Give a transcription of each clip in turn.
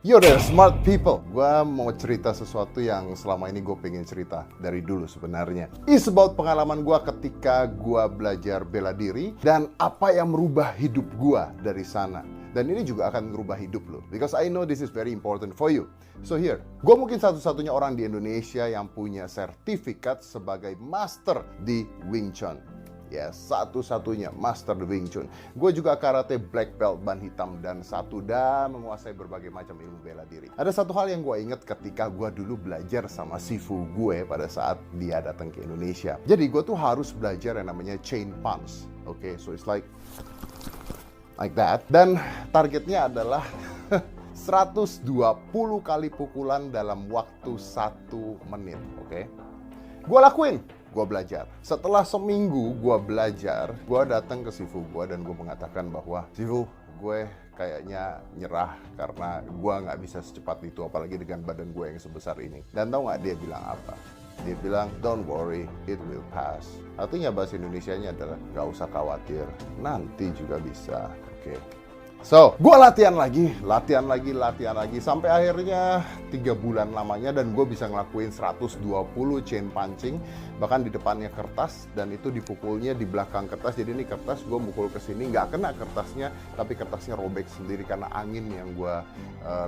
Yo there, smart people. Gua mau cerita sesuatu yang selama ini gue pengen cerita dari dulu sebenarnya. It's about pengalaman gue ketika gue belajar bela diri dan apa yang merubah hidup gue dari sana. Dan ini juga akan merubah hidup lo. Because I know this is very important for you. So here, gue mungkin satu-satunya orang di Indonesia yang punya sertifikat sebagai master di Wing Chun. Ya, satu-satunya master di Wing Chun. Gue juga karate black belt ban hitam dan menguasai berbagai macam ilmu bela diri. Ada satu hal yang gue inget ketika gue dulu belajar sama sifu gue pada saat dia datang ke Indonesia. Jadi gue tuh harus belajar yang namanya chain punch. Oke, so it's like that. Dan targetnya adalah 120 kali pukulan dalam waktu 1 menit. Oke, gue lakuin. Gue belajar. Setelah seminggu gue belajar, gue datang ke sifu gue dan gue mengatakan bahwa, sifu, gue kayaknya nyerah karena gue nggak bisa secepat itu, apalagi dengan badan gue yang sebesar ini. Dan tau nggak dia bilang apa? Dia bilang, don't worry, it will pass. Artinya bahasa Indonesianya adalah, nggak usah khawatir, nanti juga bisa. Oke. So, gue latihan lagi, sampai akhirnya 3 bulan lamanya dan gue bisa ngelakuin 120 chain punching, bahkan di depannya kertas, dan itu dipukulnya di belakang kertas. Jadi ini kertas, gue mukul ke sini, nggak kena kertasnya, tapi kertasnya robek sendiri karena angin yang gue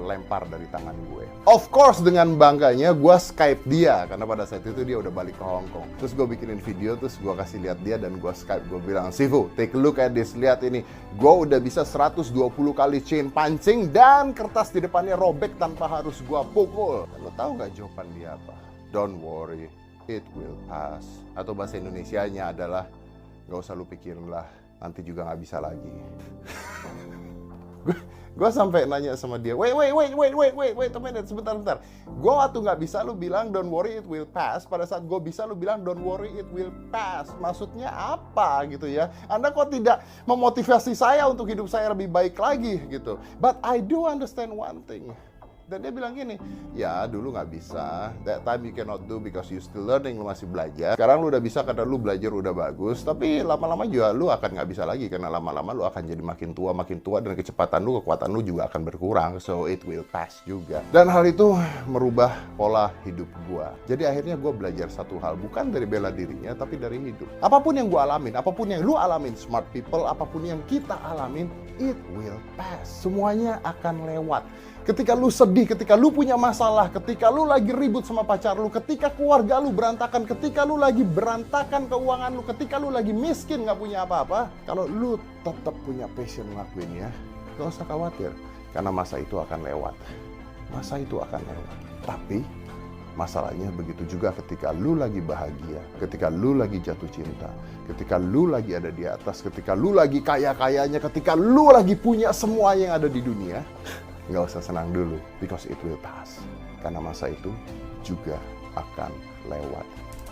lempar dari tangan gue. Of course, dengan bangganya gue Skype dia, karena pada saat itu dia udah balik ke Hong Kong. Terus gue bikinin video, terus gue kasih lihat dia dan gue Skype, gue bilang, Sifu, take a look at this, lihat ini, gue udah bisa 120 kali chain punching dan kertas di depannya robek tanpa harus gua pukul. Lo tahu nggak jawaban dia apa? Don't worry, it will pass. Atau bahasa Indonesianya adalah, nggak usah lu pikirin lah, nanti juga nggak bisa lagi. Gue sampai nanya sama dia, wait a minute, sebentar. Gue waktu nggak bisa lu bilang don't worry it will pass, pada saat gue bisa lu bilang don't worry it will pass. Maksudnya apa gitu ya? Anda kok tidak memotivasi saya untuk hidup saya lebih baik lagi gitu. But I do understand one thing. Dan dia bilang gini, ya dulu nggak bisa, that time you cannot do because you still learning, lu masih belajar. Sekarang lu udah bisa karena lu belajar udah bagus, tapi lama-lama juga lu akan nggak bisa lagi, karena lama-lama lu akan jadi makin tua, dan kecepatan lu, kekuatan lu juga akan berkurang, so it will pass juga. Dan hal itu merubah pola hidup gua. Jadi akhirnya gua belajar satu hal, bukan dari bela dirinya, tapi dari hidup. Apapun yang gua alamin, apapun yang lu alamin, smart people, apapun yang kita alamin, it will pass. Semuanya akan lewat. Ketika lu sedih, ketika lu punya masalah, ketika lu lagi ribut sama pacar lu, ketika keluarga lu berantakan, ketika lu lagi berantakan keuangan lu, ketika lu lagi miskin gak punya apa-apa, kalau lu tetap punya passion ngelakuinnya, gak usah khawatir, karena masa itu akan lewat. Masa itu akan lewat. Tapi masalahnya begitu juga ketika lu lagi bahagia, ketika lu lagi jatuh cinta, ketika lu lagi ada di atas, ketika lu lagi kaya-kayanya, ketika lu lagi punya semua yang ada di dunia, nggak usah senang dulu, because it will pass. Karena masa itu juga akan lewat.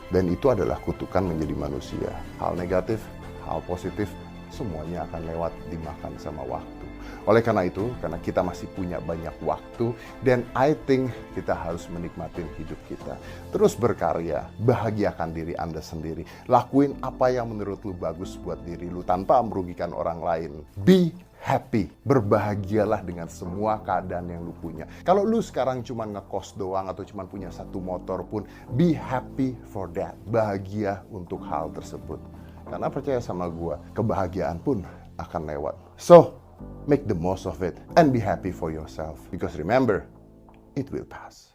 Dan itu adalah kutukan menjadi manusia. Hal negatif, hal positif, semuanya akan lewat, dimakan sama waktu. Oleh karena itu, karena kita masih punya banyak waktu, dan I think kita harus menikmati hidup kita. Terus berkarya, bahagiakan diri Anda sendiri. Lakuin apa yang menurut lu bagus buat diri lu tanpa merugikan orang lain. Be happy, berbahagialah dengan semua keadaan yang lu punya. Kalau lu sekarang cuma ngekos doang atau cuma punya 1 motor pun, be happy for that. Bahagia untuk hal tersebut. Karena percaya sama gua, kebahagiaan pun akan lewat. So, make the most of it and be happy for yourself. Because remember, it will pass.